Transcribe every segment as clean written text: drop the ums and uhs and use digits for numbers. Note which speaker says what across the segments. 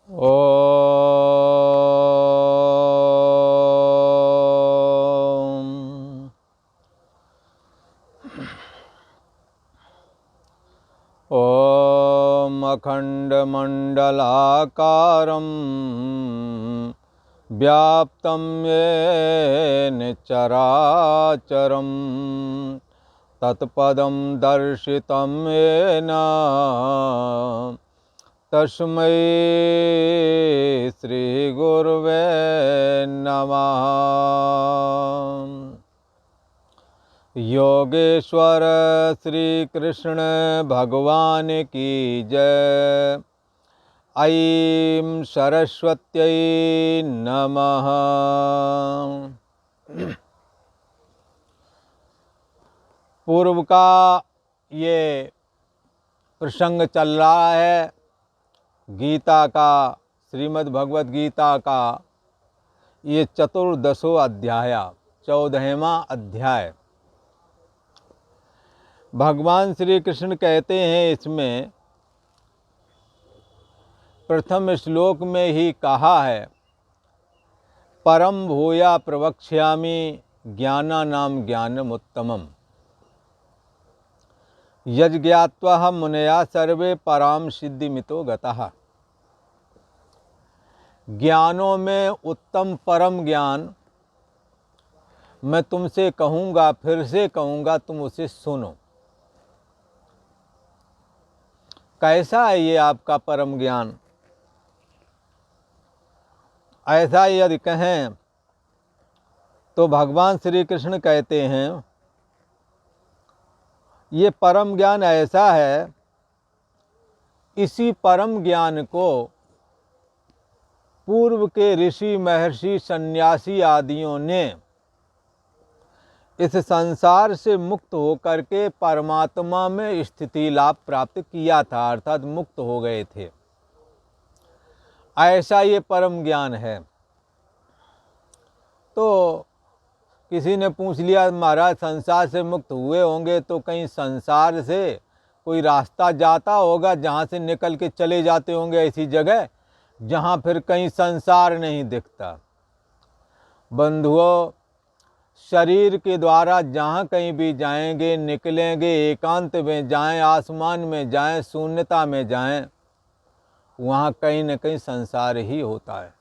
Speaker 1: ॐ अखण्डमण्डलाकारं व्याप्तं येन चराचरं तत्पदं दर्शितं येन तस्मै श्रीगुरुवे नमः। योगेश्वर श्री कृष्ण भगवान की जय। ऐं सरस्वत्यै नमः। पूर्व का ये प्रसंग चल रहा है गीता का, श्रीमद् भगवत गीता का ये चतुर्दशों अध्याय, 14वां अध्याय। भगवान श्री कृष्ण कहते हैं इसमें प्रथम श्लोक में ही कहा है, परम भूया प्रवक्ष्यामि ज्ञानानां ज्ञानमुत्तमम् यज्ञात्वा मुनया सर्वे पराम सिद्धिमितो गतः। ज्ञानों में उत्तम परम ज्ञान मैं तुमसे कहूँगा, फिर से कहूँगा, तुम उसे सुनो। कैसा है ये आपका परम ज्ञान? ऐसा यदि कहें तो भगवान श्री कृष्ण कहते हैं ये परम ज्ञान ऐसा है, इसी परम ज्ञान को पूर्व के ऋषि महर्षि सन्यासी आदियों ने इस संसार से मुक्त होकर के परमात्मा में स्थिति लाभ प्राप्त किया था, अर्थात मुक्त हो गए थे। ऐसा ये परम ज्ञान है। तो किसी ने पूछ लिया, महाराज संसार से मुक्त हुए होंगे तो कहीं संसार से कोई रास्ता जाता होगा जहाँ से निकल के चले जाते होंगे ऐसी जगह जहाँ फिर कहीं संसार नहीं दिखता। बंधुओं, शरीर के द्वारा जहाँ कहीं भी जाएंगे, निकलेंगे, एकांत में जाएं, आसमान में जाएं, शून्यता में जाएं, वहाँ कहीं न कहीं संसार ही होता है।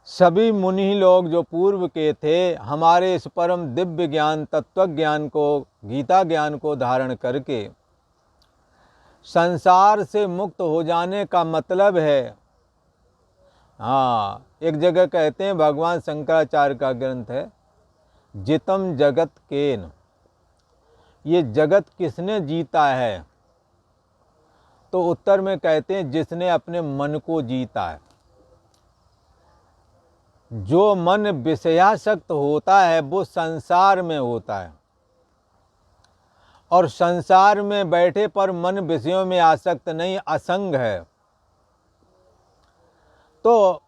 Speaker 1: सभी मुनि लोग जो पूर्व के थे, हमारे इस परम दिव्य ज्ञान, तत्व ज्ञान को, गीता ज्ञान को धारण करके संसार से मुक्त हो जाने का मतलब है, हाँ, एक जगह कहते हैं, भगवान शंकराचार्य का ग्रंथ है, जितम जगत केन, ये जगत किसने जीता है? तो उत्तर में कहते हैं जिसने अपने मन को जीता है। जो मन विषयासक्त होता है वो संसार में होता है, और संसार में बैठे पर मन विषयों में आसक्त नहीं, असंग है। तो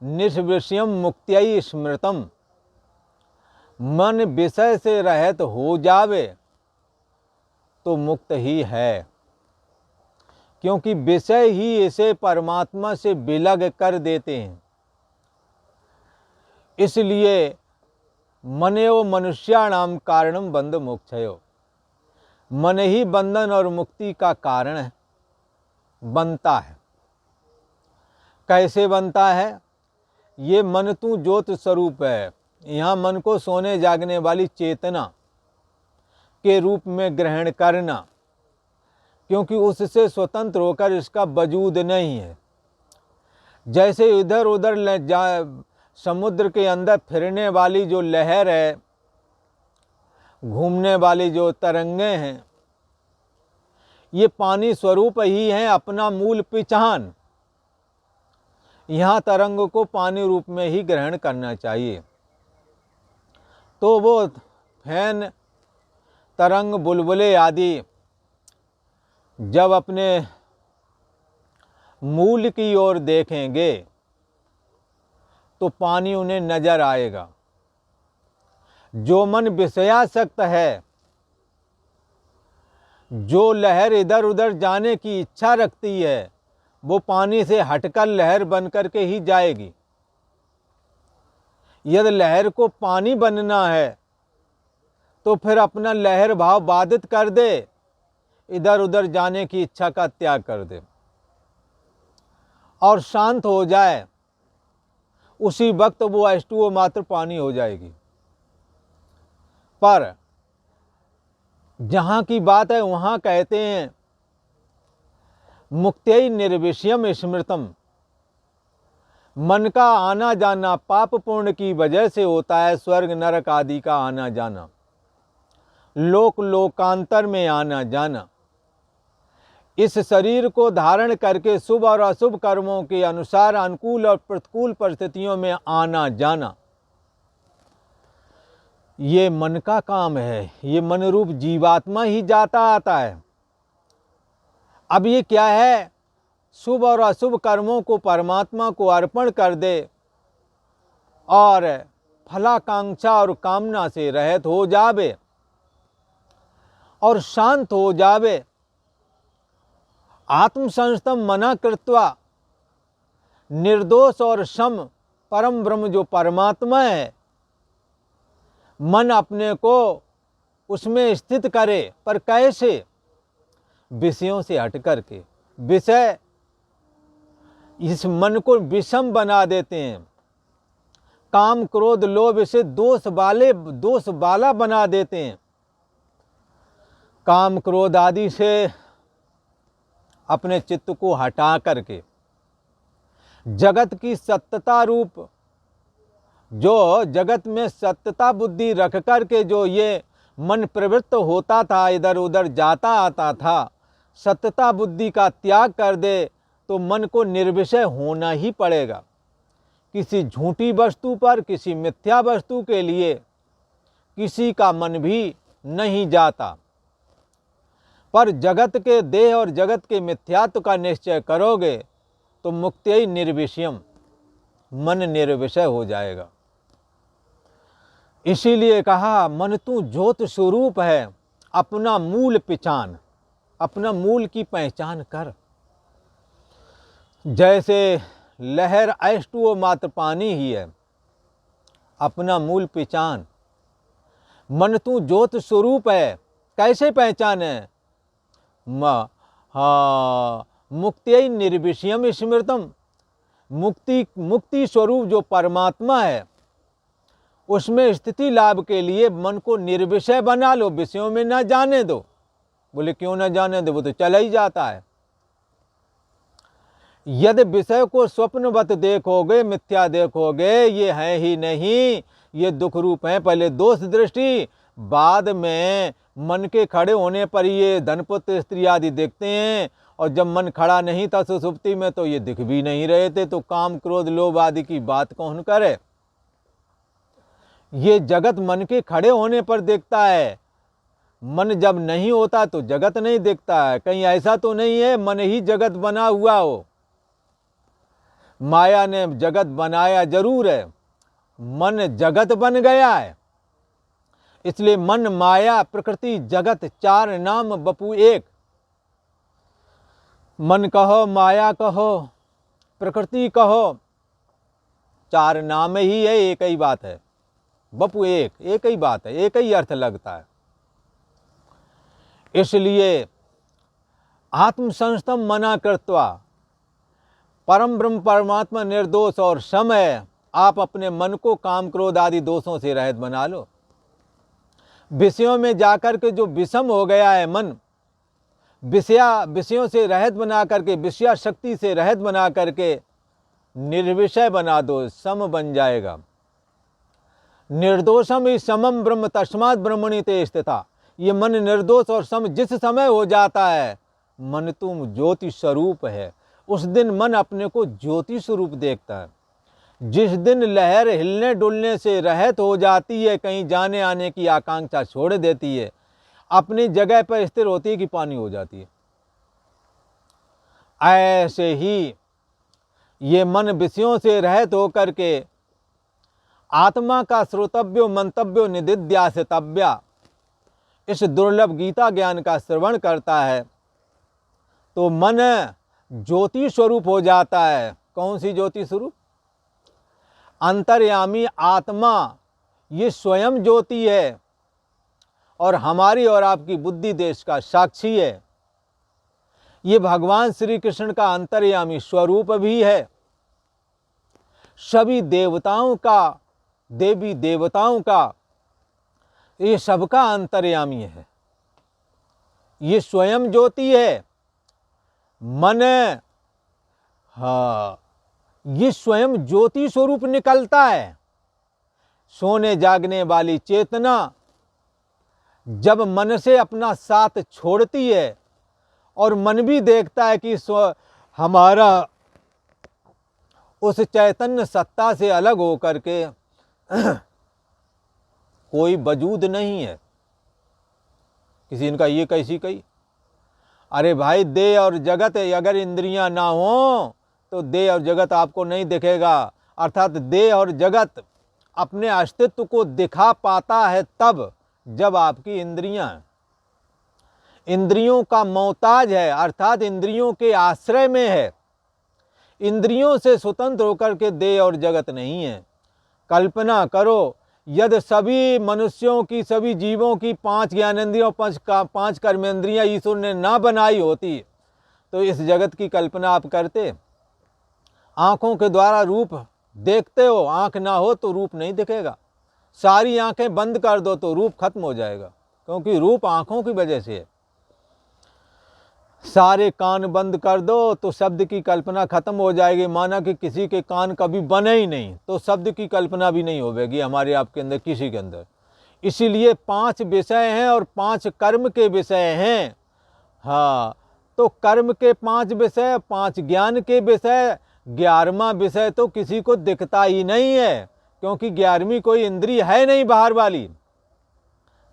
Speaker 1: निष्विषयम मुक्त्यै स्मृतम, मन विषय से रहित हो जावे तो मुक्त ही है, क्योंकि विषय ही इसे परमात्मा से विलग कर देते हैं। इसलिए मनेव मनुष्याणाम कारणम बंध मोक्षयो, मन ही बंधन और मुक्ति का कारण बनता है। कैसे बनता है? ये मन तू ज्योत स्वरूप है, यहाँ मन को सोने जागने वाली चेतना के रूप में ग्रहण करना, क्योंकि उससे स्वतंत्र होकर इसका वजूद नहीं है। जैसे इधर उधर समुद्र के अंदर फिरने वाली जो लहर है, घूमने वाली जो तरंगें हैं, ये पानी स्वरूप ही हैं, अपना मूल पहचान। यहाँ तरंग को पानी रूप में ही ग्रहण करना चाहिए। तो वो फैन, तरंग, बुलबुले आदि जब अपने मूल की ओर देखेंगे तो पानी उन्हें नजर आएगा। जो मन विषयासक्त है, जो लहर इधर उधर जाने की इच्छा रखती है वो पानी से हटकर लहर बन करके ही जाएगी। यदि लहर को पानी बनना है तो फिर अपना लहर भाव बाधित कर दे, इधर उधर जाने की इच्छा का त्याग कर दे और शांत हो जाए, उसी वक्त वो H2O मात्र पानी हो जाएगी। पर जहाँ की बात है वहाँ कहते हैं मुक्त्यै निर्विषयम स्मृतम, मन का आना जाना पाप पुण्य की वजह से होता है, स्वर्ग नरक आदि का आना जाना, लोक लोकांतर में आना जाना। इस शरीर को धारण करके शुभ और अशुभ कर्मों के अनुसार अनुकूल और प्रतिकूल परिस्थितियों में आना जाना, ये मन का काम है। ये मन रूप जीवात्मा ही जाता आता है। अब ये क्या है, शुभ और अशुभ कर्मों को परमात्मा को अर्पण कर दे और फलाकांक्षा और कामना से रहित हो जावे और शांत हो जावे। आत्मसंस्तम मना कृत्वा, निर्दोष और सम परम ब्रह्म जो परमात्मा है, मन अपने को उसमें स्थित करे। पर कैसे? विषयों से हट करके। विषय इस मन को विषम बना देते हैं, काम क्रोध लोभ इसे दोष वाला बना देते हैं। काम क्रोध आदि से अपने चित्त को हटा करके जगत की सत्यता रूप, जो जगत में सत्यता बुद्धि रख करके जो ये मन प्रवृत्त होता था, इधर उधर जाता आता था, सत्यता बुद्धि का त्याग कर दे तो मन को निर्विषय होना ही पड़ेगा। किसी झूठी वस्तु पर, किसी मिथ्या वस्तु के लिए किसी का मन भी नहीं जाता। पर जगत के देह और जगत के मिथ्यात्व का निश्चय करोगे तो मुक्त्यै निर्विषयम, मन निर्विषय हो जाएगा। इसीलिए कहा मन तू ज्योत स्वरूप है, अपना मूल पहचान, अपना मूल की पहचान कर। जैसे लहर H2O मात्र पानी ही है, अपना मूल पहचान। मन तू ज्योत स्वरूप है, कैसे पहचान है? मुक्त्यै निर्विषयम स्मृतम, मुक्ति स्वरूप जो परमात्मा है उसमें स्थिति लाभ के लिए मन को निर्विषय बना लो, विषयों में न जाने दो। बोले क्यों न जाने दो, वो तो चला ही जाता है। यदि विषय को स्वप्नवत देखोगे, मिथ्या देखोगे, ये है ही नहीं, ये दुख रूप है। पहले दोष दृष्टि, बाद में मन के खड़े होने पर ये धनपुत्र स्त्री आदि दिखते हैं, और जब मन खड़ा नहीं था सुषुप्ति में तो ये दिख भी नहीं रहे थे। तो काम क्रोध लोभ आदि की बात कौन करे? ये जगत मन के खड़े होने पर दिखता है। मन जब नहीं होता तो जगत नहीं दिखता है। कहीं ऐसा तो नहीं है मन ही जगत बना हुआ हो। माया ने जगत बनाया जरूर है, मन जगत बन गया है। इसलिए मन माया प्रकृति जगत चार नाम बपू एक। मन कहो, माया कहो, प्रकृति कहो, चार नाम ही है, एक ही बात है। बपू एक ही बात है, एक ही अर्थ लगता है। इसलिए आत्मसंस्तम मना कृत्वा, परम ब्रह्म परमात्मा निर्दोष और सम है। आप अपने मन को काम क्रोध आदि दोषों से रहित बना लो। विषयों में जाकर के जो विषम हो गया है मन, विषयों से रहित बना करके, विषया शक्ति से रहित बना करके निर्विषय बना दो, सम बन जाएगा। निर्दोषम ही समम ब्रह्म तस्मात् ब्रह्मणि ते स्थिता। ये मन निर्दोष और सम जिस समय हो जाता है, मन तुम ज्योति स्वरूप है, उस दिन मन अपने को ज्योति स्वरूप देखता है। जिस दिन लहर हिलने डुलने से रहित हो जाती है, कहीं जाने आने की आकांक्षा छोड़ देती है, अपनी जगह पर स्थिर होती है कि पानी हो जाती है। ऐसे ही ये मन विषयों से रहित होकर के आत्मा का श्रोतव्यो मंतव्यो निदिध्यासितव्या, इस दुर्लभ गीता ज्ञान का श्रवण करता है तो मन ज्योति स्वरूप हो जाता है। कौन सी ज्योति स्वरूप? अंतर्यामी आत्मा, ये स्वयं ज्योति है और हमारी और आपकी बुद्धि देश का साक्षी है। ये भगवान श्री कृष्ण का अंतर्यामी स्वरूप भी है। सभी देवताओं का, देवी देवताओं का, ये सबका अंतर्यामी है। ये स्वयं ज्योति है। मन, हाँ, ये स्वयं ज्योति स्वरूप निकलता है। सोने जागने वाली चेतना जब मन से अपना साथ छोड़ती है और मन भी देखता है कि हमारा उस चैतन्य सत्ता से अलग होकर के कोई वजूद नहीं है। किसी ने कहा ये कैसी कही? अरे भाई, देह और जगत, अगर इंद्रियां ना हो तो देह और जगत आपको नहीं दिखेगा। अर्थात देह और जगत अपने अस्तित्व को दिखा पाता है तब जब आपकी इंद्रियों का मोहताज है, अर्थात इंद्रियों के आश्रय में है। इंद्रियों से स्वतंत्र होकर के देह और जगत नहीं है। कल्पना करो, यदि सभी मनुष्यों की, सभी जीवों की 5 ज्ञानेंद्रियों, 5 कर्मेंद्रियां ईश्वर ने ना बनाई होती तो इस जगत की कल्पना आप करते? आंखों के द्वारा रूप देखते हो, आंख ना हो तो रूप नहीं दिखेगा। सारी आंखें बंद कर दो तो रूप खत्म हो जाएगा, क्योंकि रूप आंखों की वजह से है। सारे कान बंद कर दो तो शब्द की कल्पना खत्म हो जाएगी। माना कि किसी के कान कभी बने ही नहीं तो शब्द की कल्पना भी नहीं होगी हमारे आपके अंदर, किसी के अंदर। इसीलिए 5 विषय हैं और 5 कर्म के विषय हैं। हाँ, तो कर्म के 5 विषय, 5 ज्ञान के विषय, 11वां विषय तो किसी को दिखता ही नहीं है, क्योंकि 11वीं कोई इंद्रिय है नहीं बाहर वाली।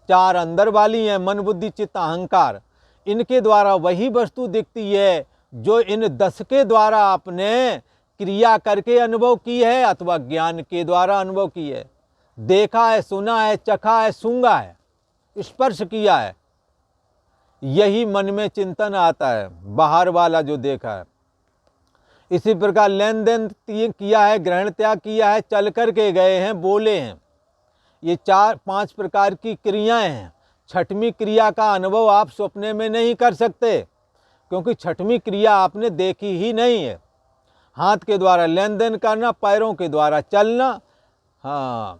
Speaker 1: 4 अंदर वाली हैं, मन बुद्धि चित्त अहंकार। इनके द्वारा वही वस्तु दिखती है जो इन 10 के द्वारा आपने क्रिया करके अनुभव की है अथवा ज्ञान के द्वारा अनुभव की है। देखा है, सुना है, चखा है, सूंघा है, स्पर्श किया है, यही मन में चिंतन आता है, बाहर वाला जो देखा है। इसी प्रकार लेन देन किया है, ग्रहण त्याग किया है, चल कर के गए हैं, बोले हैं, ये 4-5 प्रकार की क्रियाएं हैं। 6वीं क्रिया का अनुभव आप सपने में नहीं कर सकते, क्योंकि 6वीं क्रिया आपने देखी ही नहीं है। हाथ के द्वारा लेन देन करना, पैरों के द्वारा चलना। हाँ,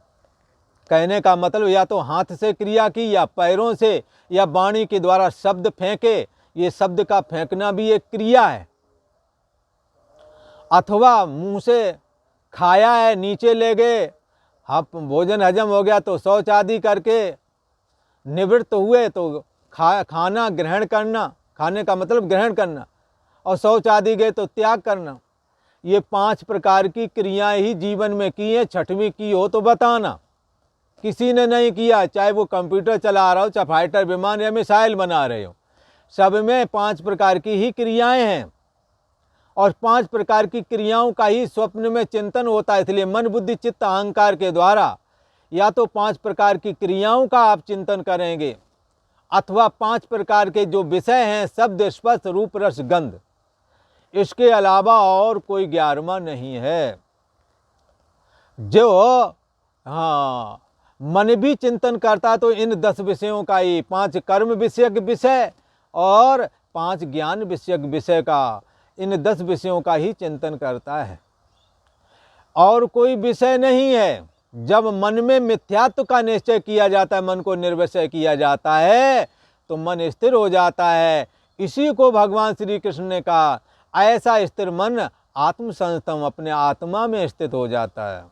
Speaker 1: कहने का मतलब या तो हाथ से क्रिया की या पैरों से, या वाणी के द्वारा शब्द फेंके, ये शब्द का फेंकना भी एक क्रिया है। अथवा मुंह से खाया है, नीचे ले गए, भोजन हजम हो गया तो शौच आदि करके निवृत्त हुए तो खाना ग्रहण करना, खाने का मतलब ग्रहण करना, और शौच आदि गए तो त्याग करना। ये 5 प्रकार की क्रियाएं ही जीवन में की है। 6वीं की हो तो बताना। किसी ने नहीं किया, चाहे वो कंप्यूटर चला रहा हो, चाहे फाइटर विमान या मिसाइल बना रहे हो, सब में 5 प्रकार की ही क्रियाएं हैं और 5 प्रकार की क्रियाओं का ही स्वप्न में चिंतन होता है। इसलिए मन बुद्धि चित्त अहंकार के द्वारा या तो 5 प्रकार की क्रियाओं का आप चिंतन करेंगे अथवा 5 प्रकार के जो विषय हैं, शब्द स्पर्श रूप रस गंध, इसके अलावा और कोई 11वां नहीं है। जो हाँ, मन भी चिंतन करता तो इन 10 विषयों का ही, 5 कर्म विषयक विषय और 5 ज्ञान विषयक विषय का, इन 10 विषयों का ही चिंतन करता है, और कोई विषय नहीं है। जब मन में मिथ्यात्व का निश्चय किया जाता है, मन को निर्विषय किया जाता है, तो मन स्थिर हो जाता है। इसी को भगवान श्री कृष्ण ने कहा, ऐसा स्थिर मन आत्मसंस्तम, अपने आत्मा में स्थित हो जाता है।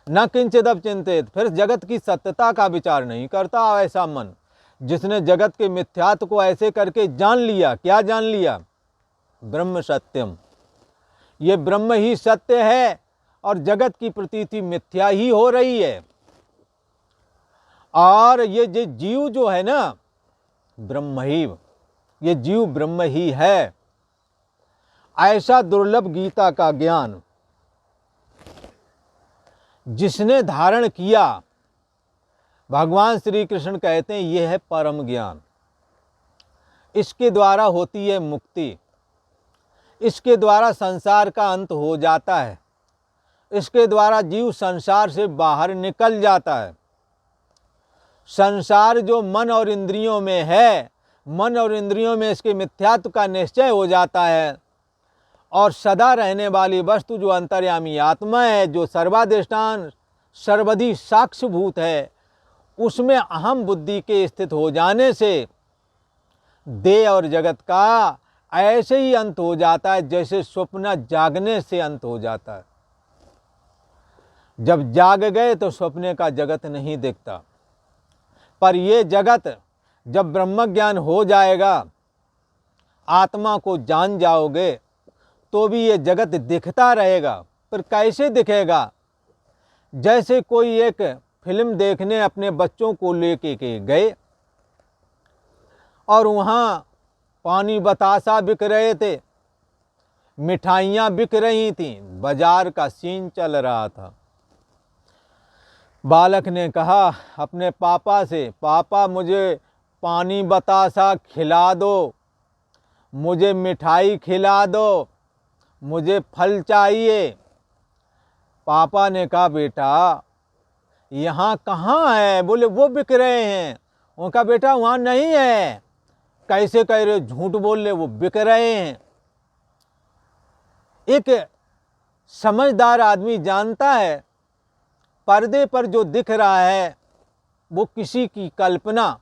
Speaker 1: न किंचित चिंतित, फिर जगत की सत्यता का विचार नहीं करता ऐसा मन, जिसने जगत के मिथ्यात्व को ऐसे करके जान लिया। क्या जान लिया? ब्रह्म सत्यम, ये ब्रह्म ही सत्य है और जगत की प्रतीति मिथ्या ही हो रही है। और ये जीव जो है ना, ब्रह्म ही, ये जीव ब्रह्म ही है। ऐसा दुर्लभ गीता का ज्ञान जिसने धारण किया, भगवान श्री कृष्ण कहते हैं यह है परम ज्ञान। इसके द्वारा होती है मुक्ति, इसके द्वारा संसार का अंत हो जाता है, इसके द्वारा जीव संसार से बाहर निकल जाता है। संसार जो मन और इंद्रियों में है, मन और इंद्रियों में इसके मिथ्यात्व का निश्चय हो जाता है, और सदा रहने वाली वस्तु जो अंतर्यामी आत्मा है, जो सर्वाधिष्ठान सर्वधि साक्षीभूत है, उसमें अहम बुद्धि के स्थित हो जाने से देह और जगत का ऐसे ही अंत हो जाता है जैसे स्वप्न जागने से अंत हो जाता है। जब जाग गए तो स्वप्ने का जगत नहीं दिखता, पर ये जगत जब ब्रह्म ज्ञान हो जाएगा, आत्मा को जान जाओगे, तो भी ये जगत दिखता रहेगा। पर कैसे दिखेगा? जैसे कोई एक फिल्म देखने अपने बच्चों को लेके के गए और वहाँ पानी बतासा बिक रहे थे, मिठाइयाँ बिक रही थीं, बाजार का सीन चल रहा था। बालक ने कहा अपने पापा से, पापा मुझे पानी बतासा खिला दो, मुझे मिठाई खिला दो, मुझे फल चाहिए। पापा ने कहा बेटा यहाँ कहाँ है? बोले वो बिक रहे हैं। उनका बेटा वहाँ नहीं है। कैसे कह रहे? झूठ बोल रहे, वो बिक रहे हैं। एक समझदार आदमी जानता है पर्दे पर जो दिख रहा है वो किसी की कल्पना,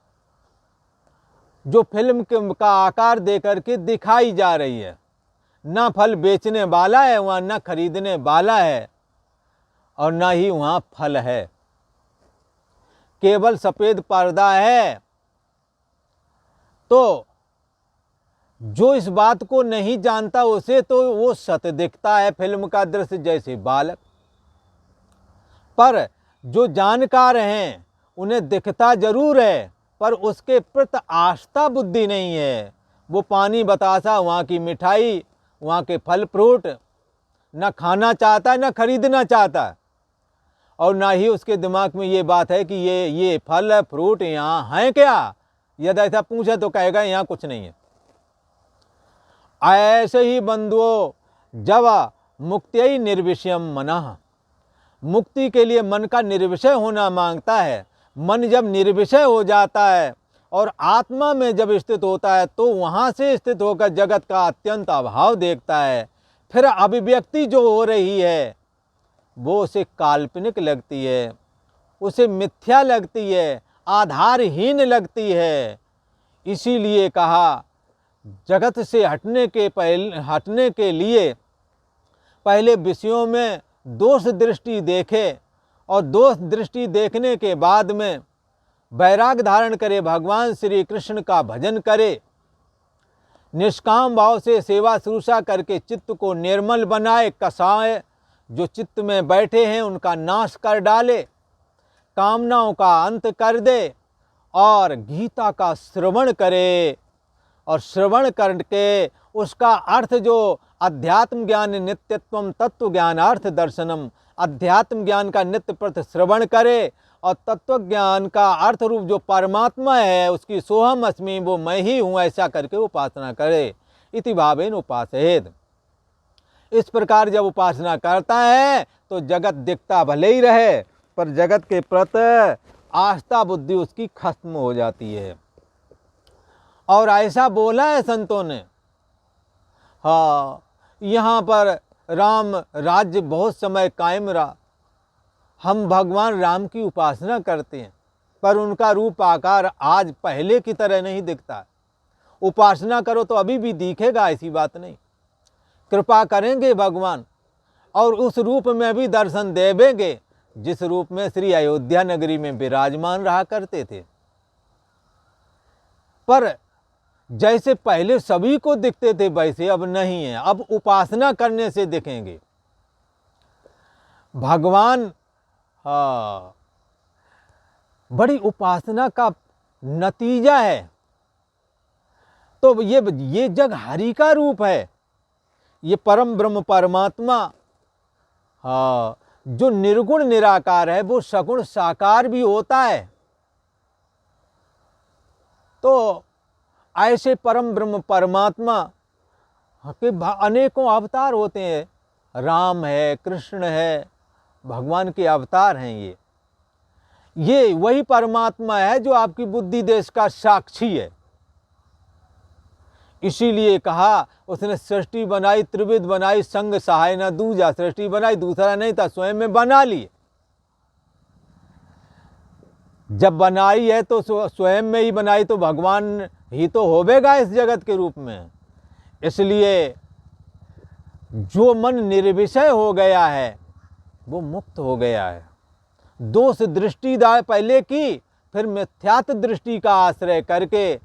Speaker 1: जो फिल्म का आकार देकर के दिखाई जा रही है। ना फल बेचने वाला है वहाँ, ना खरीदने वाला है, और ना ही वहाँ फल है, केवल सफ़ेद पर्दा है। तो जो इस बात को नहीं जानता उसे तो वो सत्य दिखता है, फिल्म का दृश्य जैसे बालक। पर जो जानकार हैं उन्हें दिखता जरूर है, पर उसके प्रति आस्था बुद्धि नहीं है। वो पानी बतासा, वहाँ की मिठाई, वहाँ के फल फ्रूट न खाना चाहता है, न खरीदना चाहता है, और ना ही उसके दिमाग में ये बात है कि ये फल फ्रूट यहाँ हैं क्या। यदि ऐसा पूछे तो कहेगा यहाँ कुछ नहीं है। ऐसे ही बंधुओं, जब मुक्त्यै निर्विषयम मनः, मुक्ति के लिए मन का निर्विषय होना मांगता है। मन जब निर्विषय हो जाता है और आत्मा में जब स्थित होता है तो वहाँ से स्थित होकर जगत का अत्यंत अभाव देखता है। फिर अभिव्यक्ति जो हो रही है वो उसे काल्पनिक लगती है, उसे मिथ्या लगती है, आधारहीन लगती है। इसीलिए कहा जगत से हटने के लिए पहले विषयों में दोष दृष्टि देखे, और दोष दृष्टि देखने के बाद में वैराग धारण करे, भगवान श्री कृष्ण का भजन करे, निष्काम भाव से सेवा शुश्रूषा करके चित्त को निर्मल बनाए, कसाए जो चित्त में बैठे हैं उनका नाश कर डाले, कामनाओं का अंत कर दे, और गीता का श्रवण करे, और श्रवण करके उसका अर्थ जो अध्यात्म ज्ञान नित्यत्वम तत्व ज्ञानार्थ दर्शनम, अध्यात्म ज्ञान का नित्य प्रति श्रवण करे, और तत्व ज्ञान का अर्थ रूप जो परमात्मा है उसकी सोहम अस्मि, वो मैं ही हूँ, ऐसा करके उपासना करे। इति भावेन उपासेत। इस प्रकार जब उपासना करता है तो जगत दिखता भले ही रहे, पर जगत के प्रति आस्था बुद्धि उसकी खत्म हो जाती है। और ऐसा बोला है संतों ने, हाँ यहाँ पर राम राज्य बहुत समय कायम रहा, हम भगवान राम की उपासना करते हैं, पर उनका रूप आकार आज पहले की तरह नहीं दिखता। उपासना करो तो अभी भी दिखेगा, ऐसी बात नहीं। कृपा करेंगे भगवान और उस रूप में भी दर्शन देवेंगे जिस रूप में श्री अयोध्या नगरी में विराजमान रहा करते थे। पर जैसे पहले सभी को दिखते थे वैसे अब नहीं है, अब उपासना करने से दिखेंगे भगवान। हाँ, बड़ी उपासना का नतीजा है। तो ये जग हरि का रूप है, ये परम ब्रह्म परमात्मा, हाँ, जो निर्गुण निराकार है वो सगुण साकार भी होता है। तो ऐसे परम ब्रह्म परमात्मा के अनेकों अवतार होते हैं, राम है, कृष्ण है, भगवान के अवतार हैं। ये वही परमात्मा है जो आपकी बुद्धि देश का साक्षी है। इसीलिए कहा उसने सृष्टि बनाई, त्रिविध बनाई, संग सहाय न दूजा। सृष्टि बनाई, दूसरा नहीं था, स्वयं में बना लिए। जब बनाई है तो स्वयं में ही बनाई, तो भगवान ही तो होवेगा इस जगत के रूप में। इसलिए जो मन निर्विषय हो गया है वो मुक्त हो गया है। दोष दृष्टि पहले की, फिर मिथ्यात्व दृष्टि का आश्रय करके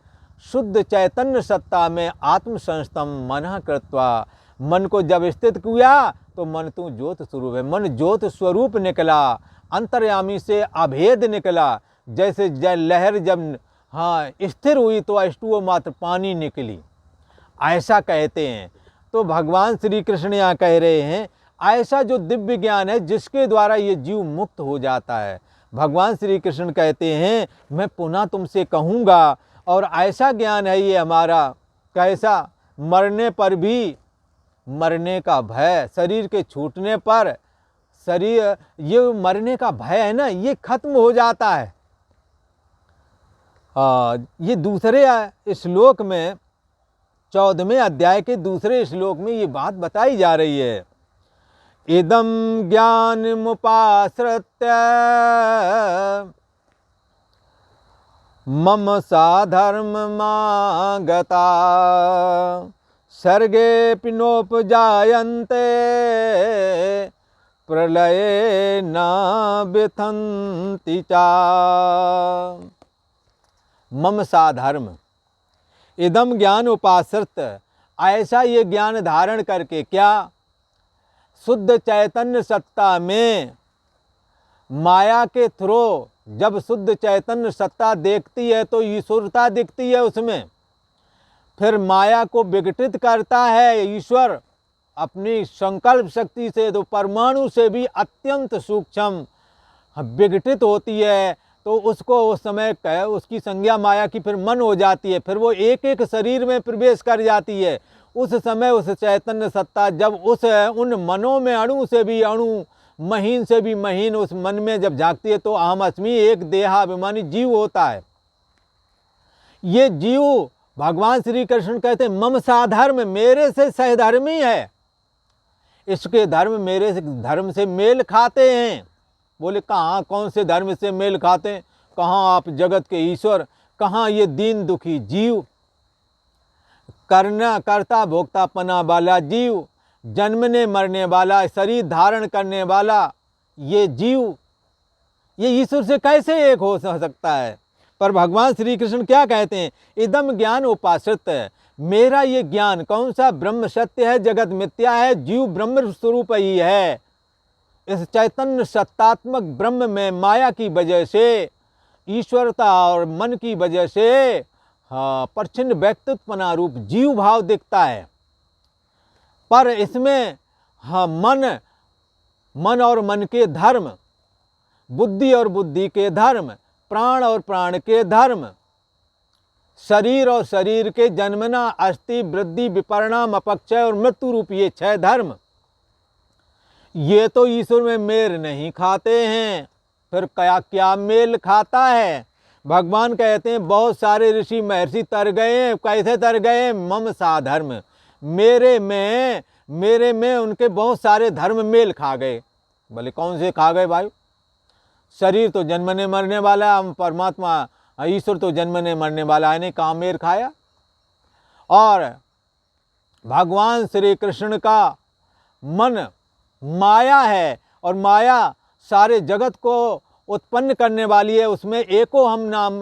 Speaker 1: शुद्ध चैतन्य सत्ता में आत्म संस्तम मन कृत्वा, मन को जब स्थित किया तो मन तू ज्योत स्वरूप है। मन ज्योत स्वरूप निकला, अंतर्यामी से अभेद निकला। जैसे लहर जब स्थिर हुई तो अष्टुओ मात्र पानी निकली, ऐसा कहते हैं। तो भगवान श्री कृष्ण यहाँ कह रहे हैं ऐसा जो दिव्य ज्ञान है जिसके द्वारा ये जीव मुक्त हो जाता है। भगवान श्री कृष्ण कहते हैं मैं पुनः तुमसे कहूँगा, और ऐसा ज्ञान है ये हमारा, कैसा, मरने पर भी मरने का भय, शरीर के छूटने पर शरीर, ये मरने का भय है ना, ये खत्म हो जाता है। ये दूसरे श्लोक में 14वें अध्याय के दूसरे श्लोक में ये बात बताई जा रही है। इदम ज्ञानमुपाश्रित्य मम साधर्ममागता सर्गे नोपजायन्ते प्रलये न विथन्ति चा। मम साधर्म इदम ज्ञान उपाश्रित, ऐसा ये ज्ञान धारण करके, क्या, शुद्ध चैतन्य सत्ता में माया के थ्रू जब शुद्ध चैतन्य सत्ता देखती है तो ईश्वरता दिखती है उसमें। फिर माया को विघटित करता है ईश्वर अपनी संकल्प शक्ति से, तो परमाणु से भी अत्यंत सूक्ष्म विघटित होती है। तो उसको उस समय उसकी संज्ञा माया की फिर मन हो जाती है। फिर वो एक एक शरीर में प्रवेश कर जाती है। उस समय उस चैतन्य सत्ता जब उन मनों में अणु से भी अणु, महीन से भी महीन उस मन में जब झांकती है तो अहम अस्मि, एक देहाभिमानी जीव होता है। ये जीव भगवान श्री कृष्ण कहते हैं मम साधर्म, मेरे से सहधर्मी है, इसके धर्म मेरे धर्म से मेल खाते हैं। बोले कहाँ, कौन से धर्म से मेल खाते हैं? कहाँ आप जगत के ईश्वर, कहाँ ये दीन दुखी जीव, करता भोक्ता पना वाला जीव, जन्मने मरने वाला, शरीर धारण करने वाला ये जीव, ये ईश्वर से कैसे एक हो सकता है? पर भगवान श्री कृष्ण क्या कहते हैं? इदम ज्ञान उपाश्रित, मेरा ये ज्ञान कौन सा, ब्रह्म सत्य है, जगत मिथ्या है, जीव ब्रह्म स्वरूप ही है। इस चैतन्य सत्तात्मक ब्रह्म में माया की वजह से, ईश्वरता और मन की वजह से परछिन्न व्यक्तित्वना रूप जीव भाव दिखता है। पर इसमें मन और मन के धर्म, बुद्धि और बुद्धि के धर्म, प्राण और प्राण के धर्म, शरीर और शरीर के जन्मना, अस्थि, वृद्धि, विपरिणाम, अपक्षय और मृत्यु रूप ये 6 धर्म, ये तो ईश्वर में मेल नहीं खाते हैं। फिर क्या मेल खाता है? भगवान कहते हैं बहुत सारे ऋषि महर्षि तर गए। कैसे तर गए? मम साधर्म, मेरे में उनके बहुत सारे धर्म मेल खा गए। बोले कौन से खा गए भाई? शरीर तो जन्मने मरने वाला है, परमात्मा ईश्वर तो जन्मने मरने वाला है, नहीं कहाँ मेल खाया? और भगवान श्री कृष्ण का मन माया है, और माया सारे जगत को उत्पन्न करने वाली है। उसमें एको हम नाम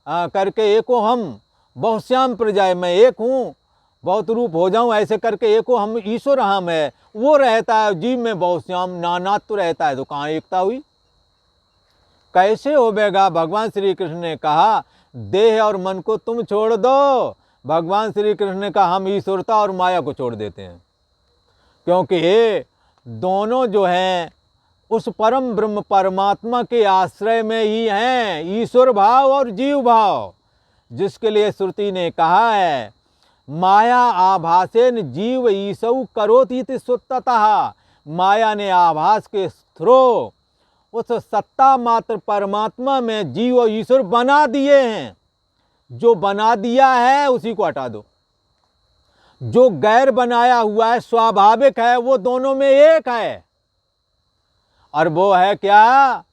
Speaker 1: करके, एको हम बहुश्याम प्रजाय, मैं एक हूँ बहुत रूप हो जाऊँ, ऐसे करके एको हम ईश्वर हम है, वो रहता है। जीव में बहुश्याम नानात्व रहता है, तो कहाँ एकता हुई? कैसे होगा? भगवान श्री कृष्ण ने कहा देह और मन को तुम छोड़ दो। भगवान श्री कृष्ण ने कहा हम ईश्वरता और माया को छोड़ देते हैं, क्योंकि दोनों जो हैं उस परम ब्रह्म परमात्मा के आश्रय में ही हैं, ईश्वर भाव और जीव भाव। जिसके लिए श्रुति ने कहा है माया आभासेन जीव ईसौ करोति इति सुत्ततः। माया ने आभास के थ्रो उस सत्ता मात्र परमात्मा में जीव और ईश्वर बना दिए हैं। जो बना दिया है उसी को हटा दो। जो गैर बनाया हुआ है स्वाभाविक है, वो दोनों में एक है। और वो है क्या?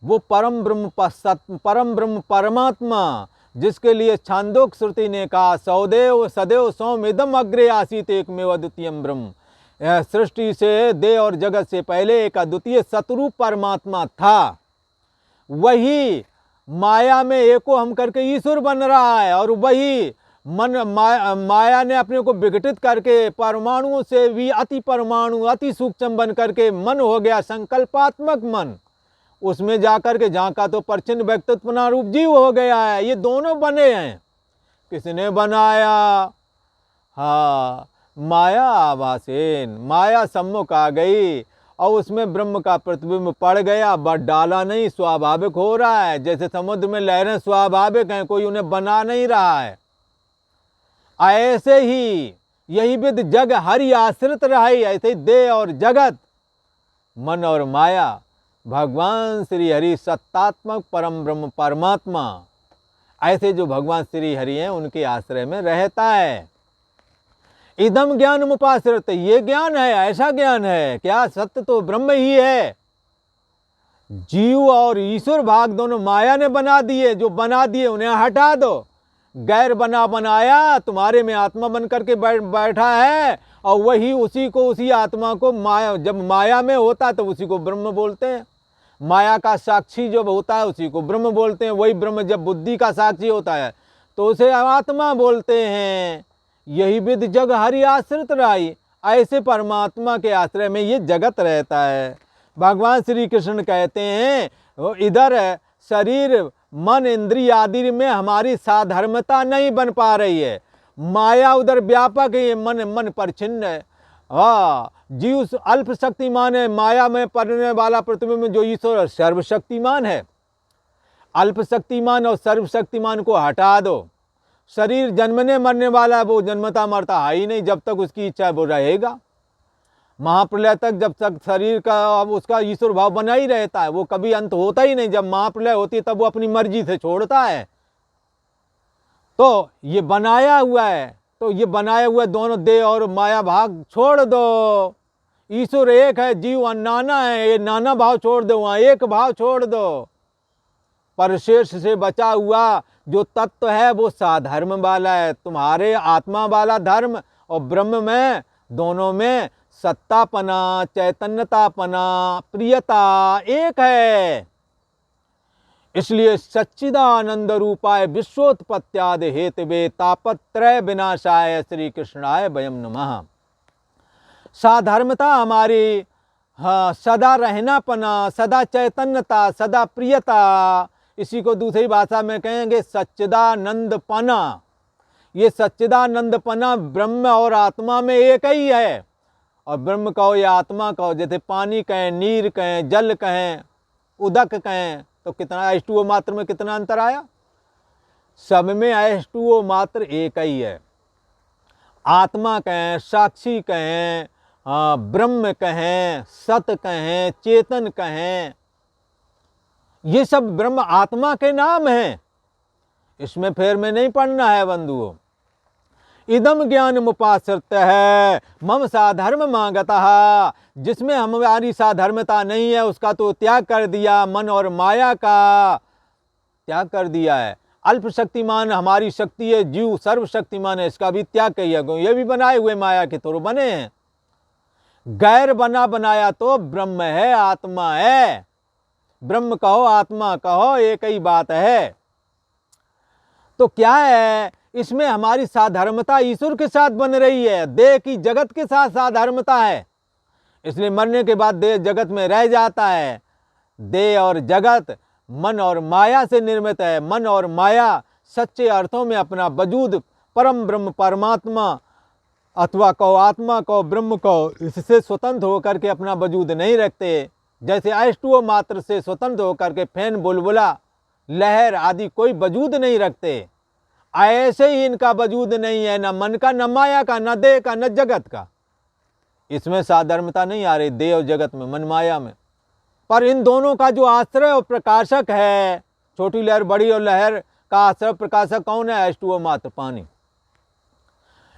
Speaker 1: वो परम ब्रह्म परमात्मा, जिसके लिए छांदोक श्रुति ने कहा सौदेव सदैव सौमिदम अग्रे आसीत एकमेव अद्वितीयम ब्रह्म। सृष्टि से दे और जगत से पहले एक अद्वितीय सतरूप परमात्मा था। वही माया में एको हम करके ईश्वर बन रहा है। और वही माया ने अपने को विघटित करके परमाणुओं से भी अति परमाणु अति सूक्ष्म बन करके मन हो गया, संकल्पात्मक मन। उसमें जाकर के झांका तो परछिन्न व्यक्तित्व रूप जीव हो गया है। ये दोनों बने हैं। किसने बनाया? हाँ, माया आभासेन। माया सम्मुख आ गई और उसमें ब्रह्म का प्रतिबिंब पड़ गया। बट डाला नहीं, स्वाभाविक हो रहा है। जैसे समुद्र में लहरें स्वाभाविक हैं, कोई उन्हें बना नहीं रहा है। ऐसे ही यही विद जग हरि आश्रित रही। ऐसे ही देह और जगत, मन और माया, भगवान श्री हरि सत्तात्मक परम ब्रह्म परमात्मा, ऐसे जो भगवान श्री हरि हैं उनके आश्रय में रहता है। इदम ज्ञान मुपाश्रित, ये ज्ञान है, ऐसा ज्ञान है। क्या? सत्य तो ब्रह्म ही है। जीव और ईश्वर भाग दोनों माया ने बना दिए। जो बना दिए उन्हें हटा दो। गैर बनाया तुम्हारे में आत्मा बन करके बैठा है। और वही उसी आत्मा को माया, जब माया में होता तो उसी को ब्रह्म बोलते हैं। माया का साक्षी जब होता है उसी को ब्रह्म बोलते हैं। वही ब्रह्म जब बुद्धि का साक्षी होता है तो उसे आत्मा बोलते हैं। यही विद जग हरि आश्रित रही। ऐसे परमात्मा के आश्रय में ये जगत रहता है। भगवान श्री कृष्ण कहते हैं इधर शरीर मन इंद्रिय आदि में हमारी साधर्मता नहीं बन पा रही है। माया उधर व्यापक है, मन परिच्छिन्न है। हाँ, जीव अल्प शक्तिमान है। माया में पड़ने वाला प्रतिबिंब जो ईश्वर सर्वशक्तिमान है। अल्प शक्तिमान और सर्वशक्तिमान को हटा दो। शरीर जन्मने मरने वाला है, वो जन्मता मरता है ही नहीं। जब तक उसकी इच्छा है वो रहेगा। महाप्रलय तक जब तक शरीर का उसका ईश्वर भाव बना ही रहता है, वो कभी अंत होता ही नहीं। जब महाप्रलय होती है तब वो अपनी मर्जी से छोड़ता है। तो ये बनाया हुआ है, तो ये बनाए हुए दोनों देह और माया भाग छोड़ दो। ईश्वर एक है, जीव नाना है। ये नाना भाव छोड़ दो, वहाँ एक भाव छोड़ दो। परशेष से बचा हुआ जो तत्व है वो साधर्म वाला है। तुम्हारे आत्मा वाला धर्म और ब्रह्म में, दोनों में सत्तापना, चैतन्यतापना, प्रियता एक है। इसलिए सच्चिदानंद रूपाय विश्वोत्पत्त्यादि हेतवे तापत्रय विनाशाय श्री कृष्णाय वयम नमः। साधर्मता हमारी, हाँ, सदा रहनापना, सदा चैतन्यता, सदा प्रियता। इसी को दूसरी भाषा में कहेंगे सच्चिदानंदपना। ये सच्चिदानंदपना ब्रह्म और आत्मा में एक ही है। और ब्रह्म कहो या आत्मा कहो, जैसे पानी कहें, नीर कहें, जल कहें, उदक कहें, तो कितना H2O मात्र में कितना अंतर आया? सब में H2O मात्र एक ही है। आत्मा कहें, साक्षी कहें, ब्रह्म कहें, सत कहें, चेतन कहें, ये सब ब्रह्म आत्मा के नाम हैं। इसमें फेर में नहीं पढ़ना है बंधुओं। इदम ज्ञान मुपाश्रित है मम साधर्म मांगता। जिसमें हमारी साधर्मता नहीं है उसका तो त्याग कर दिया। मन और माया का त्याग कर दिया है। अल्प शक्तिमान हमारी शक्ति है, जीव सर्वशक्तिमान है, इसका भी त्याग किया। ये भी बनाए हुए माया के तो बने हैं। गैर बनाया तो ब्रह्म है, आत्मा है। ब्रह्म कहो आत्मा कहो एक ही बात है। तो क्या है, इसमें हमारी साधर्मता ईश्वर के साथ बन रही है। देह की जगत के साथ साधर्मता है, इसलिए मरने के बाद देह जगत में रह जाता है। देह और जगत मन और माया से निर्मित है। मन और माया सच्चे अर्थों में अपना वजूद परम ब्रह्म परमात्मा अथवा कहो आत्मा कहो ब्रह्म कहो, इससे स्वतंत्र होकर के अपना वजूद नहीं रखते। जैसे H2O मात्र से स्वतंत्र होकर के फैन बुलबुला लहर आदि कोई वजूद नहीं रखते। ऐसे ही इनका वजूद नहीं है, न मन का, न माया का, न देह का, न जगत का। इसमें साधर्मता नहीं आ रही, देह और जगत में, मन माया में। पर इन दोनों का जो आश्रय और प्रकाशक है, छोटी लहर बड़ी और लहर का आश्रय प्रकाशक कौन है? H2O मात्र पानी।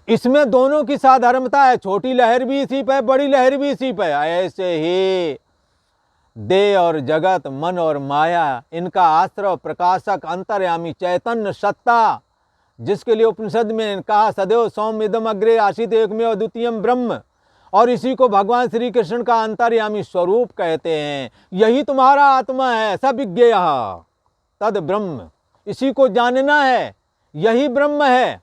Speaker 1: इसमें दोनों की साधर्मता है, छोटी लहर भी इसी पे, बड़ी लहर भी इसी पे। ऐसे ही देह और जगत, मन और माया, इनका आश्रय प्रकाशक अंतर्यामी चैतन्य सत्ता, जिसके लिए उपनिषद में कहा सदैव सौम्य इदम अग्रे आसीत एकमेव द्वितीयम ब्रह्म, और इसी को भगवान श्री कृष्ण का अंतर्यामी स्वरूप कहते हैं। यही तुम्हारा आत्मा है, स विज्ञेय तद ब्रह्म, इसी को जानना है, यही ब्रह्म है।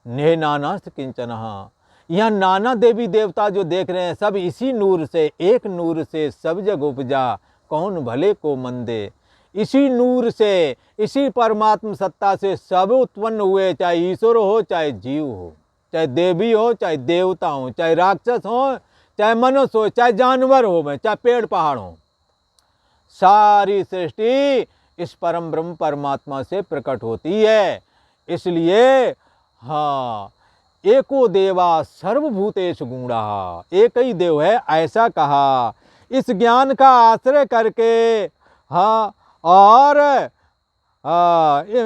Speaker 1: ने नानास्त किंचन, यहाँ नाना देवी देवता जो देख रहे हैं, सब इसी नूर से, एक नूर से सब जग उपजा, कौन भले को मंदे। इसी नूर से, इसी परमात्म सत्ता से सब उत्पन्न हुए, चाहे ईश्वर हो, चाहे जीव हो, चाहे देवी हो, चाहे देवता हो, चाहे राक्षस हो, चाहे मनुष्य हो, चाहे जानवर हो, चाहे पेड़ पहाड़ हो। सारी सृष्टि इस परम ब्रह्म परमात्मा से प्रकट होती है। इसलिए हाँ, एको देवा सर्वभूतेषु गूढ़ा, एक ही देव है, ऐसा कहा। इस ज्ञान का आश्रय करके हाँ, और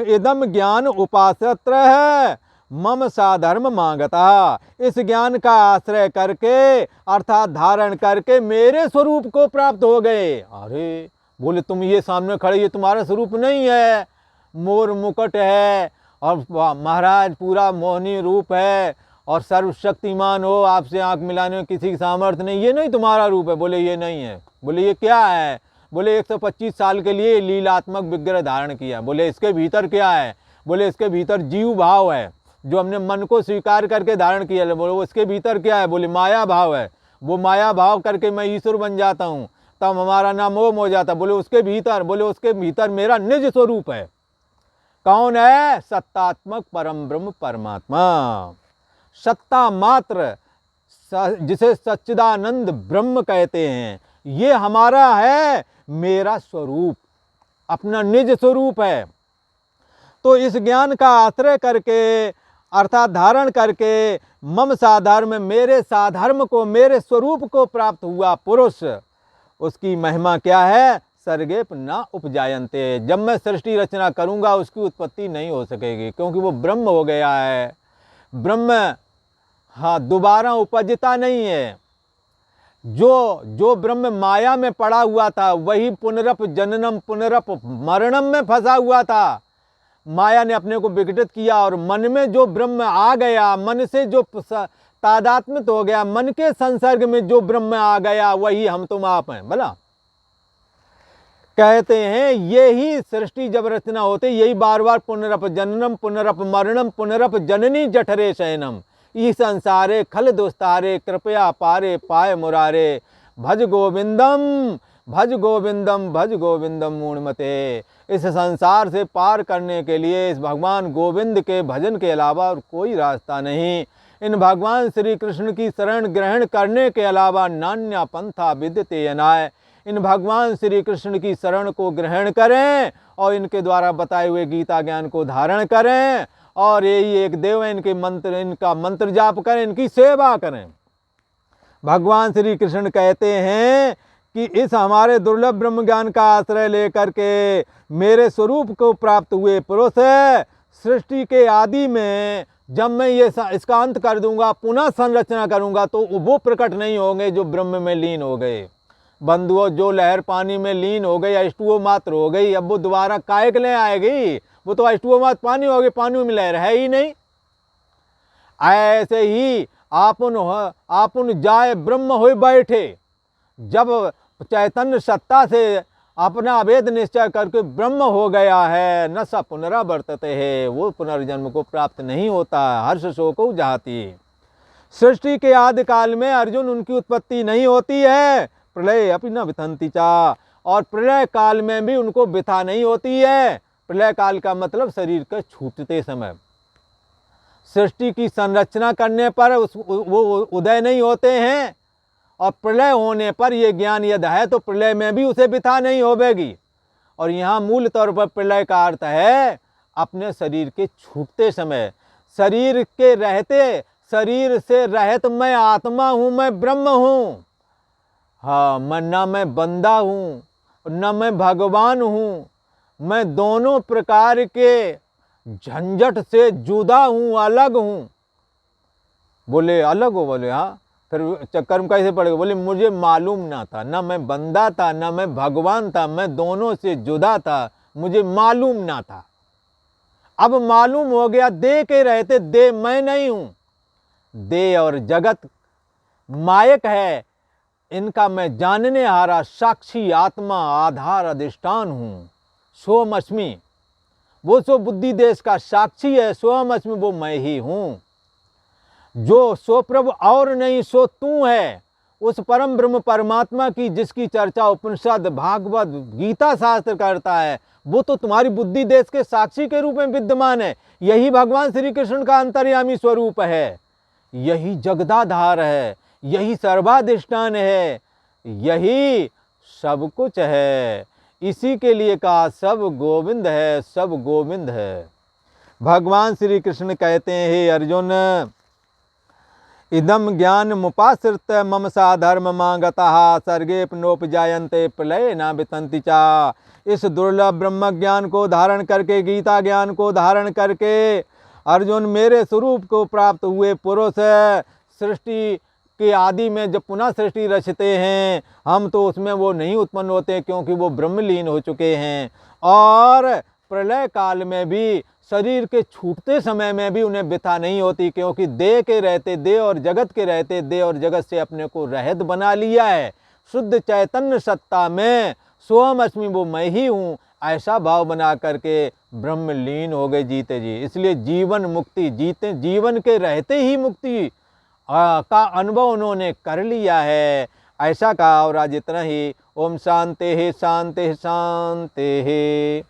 Speaker 1: इदम ज्ञान उपासत्र है मम साधर्म मांगता, इस ज्ञान का आश्रय करके अर्थात धारण करके मेरे स्वरूप को प्राप्त हो गए। अरे बोले तुम ये सामने खड़े, ये तुम्हारा स्वरूप नहीं है, मोर मुकुट है और महाराज पूरा मोहनी रूप है और सर्वशक्तिमान हो, आपसे आंख मिलाने में किसी की सामर्थ्य नहीं, ये नहीं तुम्हारा रूप है। बोले ये नहीं है। बोले ये क्या है? बोले 125 साल के लिए लीलात्मक विग्रह धारण किया। बोले इसके भीतर क्या है? बोले इसके भीतर जीव भाव है, जो हमने मन को स्वीकार करके धारण किया। बोले वो इसके भीतर क्या है? बोले माया भाव है, वो माया भाव करके मैं ईश्वर बन जाता हूँ, तब हमारा नाम मोह हो जाता। बोले उसके भीतर, बोले उसके भीतर मेरा निज स्वरूप है। कौन है? सत्तात्मक परम ब्रह्म परमात्मा, सत्ता मात्र, जिसे सच्चिदानंद ब्रह्म कहते हैं। ये हमारा है, मेरा स्वरूप, अपना निज स्वरूप है। तो इस ज्ञान का आश्रय करके अर्थात धारण करके मम साधर्म, मेरे साधर्म को, मेरे स्वरूप को प्राप्त हुआ पुरुष, उसकी महिमा क्या है? सर्गेप ना उपजायन्ते, जब मैं सृष्टि रचना करूंगा उसकी उत्पत्ति नहीं हो सकेगी, क्योंकि वो ब्रह्म हो गया है। ब्रह्म हाँ दोबारा उपजता नहीं है। जो ब्रह्म माया में पड़ा हुआ था, वही पुनरप जननम पुनरप मरणम में फंसा हुआ था। माया ने अपने को विघटित किया और मन में जो ब्रह्म आ गया, मन से जो तादात्म्य हो गया, मन के संसर्ग में जो ब्रह्म आ गया, वही हम तुम आप हैं। भला कहते हैं यही सृष्टि जब रचना होती, यही बार बार पुनरप जननम पुनरप मरणम पुनरप जननी जठरे शयनम, ई संसारे खल दुस्तारे कृपया पारे पाए मुरारे, भज गोविंदम भज गोविंदम भज गोविंदम मूढ़मते। इस संसार से पार करने के लिए इस भगवान गोविंद के भजन के अलावा और कोई रास्ता नहीं। इन भगवान श्री कृष्ण की शरण ग्रहण करने के अलावा नान्या पंथा विद्यते यनाय। इन भगवान श्री कृष्ण की शरण को ग्रहण करें और इनके द्वारा बताए हुए गीता ज्ञान को धारण करें और यही एक देव है, इनका मंत्र जाप करें, इनकी सेवा करें। भगवान श्री कृष्ण कहते हैं कि इस हमारे दुर्लभ ब्रह्म ज्ञान का आश्रय लेकर के मेरे स्वरूप को प्राप्त हुए पुरुष है, सृष्टि के आदि में जब मैं ये इसका अंत कर दूंगा, पुनः संरचना करूंगा, तो वो प्रकट नहीं होंगे जो ब्रह्म में लीन हो गए। बंधुओं, जो लहर पानी में लीन हो गई, H2O मात्र हो गई, अब वो दोबारा काय के लिए आएगी? वो तो H2O मात्र पानी हो गई, पानी में लहर है ही नहीं। ऐसे ही आपुन जाए ब्रह्म हो बैठे, जब चैतन्य सत्ता से अपना अभेद निश्चय करके ब्रह्म हो गया है, न स पुनरावर्तते है, वो पुनर्जन्म को प्राप्त नहीं होता, हर्ष शोको जाती। सृष्टि के आदि काल में अर्जुन उनकी उत्पत्ति नहीं होती है, प्रलय अपि न विथंति चा, और प्रलय काल में भी उनको व्यथा नहीं होती है। प्रलय काल का मतलब शरीर के छूटते समय। सृष्टि की संरचना करने पर वो उदय नहीं होते हैं, और प्रलय होने पर ये ज्ञान यदि है तो प्रलय में भी उसे व्यथा नहीं होगी। और यहाँ मूल तौर पर प्रलय का अर्थ है अपने शरीर के छूटते समय, शरीर के रहते, शरीर से रहित मैं आत्मा हूँ, मैं ब्रह्म हूँ। हाँ, मैं बंदा हूँ न मैं भगवान हूँ, मैं दोनों प्रकार के झंझट से जुदा हूँ, अलग हूँ। बोले अलग हो? बोले हाँ। फिर चक्कर में कैसे पड़ गए? बोले मुझे मालूम ना था, ना मैं बंदा था ना मैं भगवान था, मैं दोनों से जुदा था, मुझे मालूम ना था। अब मालूम हो गया, देह के रहते देह मैं नहीं हूं, देह और जगत मायक है, इनका मैं जानने हारा साक्षी आत्मा आधार अधिष्ठान हूं। सोम अस्मि, वो सो बुद्धि देश का साक्षी है, सोम अस्मि वो मैं ही हूं। जो सो प्रभु और नहीं सो तू है, उस परम ब्रह्म परमात्मा की जिसकी चर्चा उपनिषद भागवत गीता शास्त्र करता है, वो तो तुम्हारी बुद्धि देश के साक्षी के रूप में विद्यमान है। यही भगवान श्री कृष्ण का अंतर्यामी स्वरूप है, यही जगदाधार है, यही सर्वाधिष्ठान है, यही सब कुछ है। इसी के लिए कहा सब गोविंद है, सब गोविंद है। भगवान श्री कृष्ण कहते हैं, हे अर्जुन, इदम ज्ञान मुपाश्रित मम सा धर्म मांगता सर्गे नोपजायन्ते प्रलय न वितंति चा। इस दुर्लभ ब्रह्म ज्ञान को धारण करके, गीता ज्ञान को धारण करके अर्जुन मेरे स्वरूप को प्राप्त हुए पुरुष सृष्टि के आदि में जब पुनः सृष्टि रचते हैं, हम तो उसमें वो नहीं उत्पन्न होते क्योंकि वो ब्रह्मलीन हो चुके हैं। और प्रलय काल में भी, शरीर के छूटते समय में भी उन्हें व्यथा नहीं होती, क्योंकि देह के रहते देह और जगत के रहते देह और जगत से अपने को रहित बना लिया है। शुद्ध चैतन्य सत्ता में सोहम अस्मि वो मैं ही हूँ, ऐसा भाव बना करके ब्रह्मलीन हो गए जीते जी। इसलिए जीवन मुक्ति, जीते जीवन के रहते ही मुक्ति का अनुभव उन्होंने कर लिया है, ऐसा कहा। और आज इतना ही। ओम शांति शांति शांति।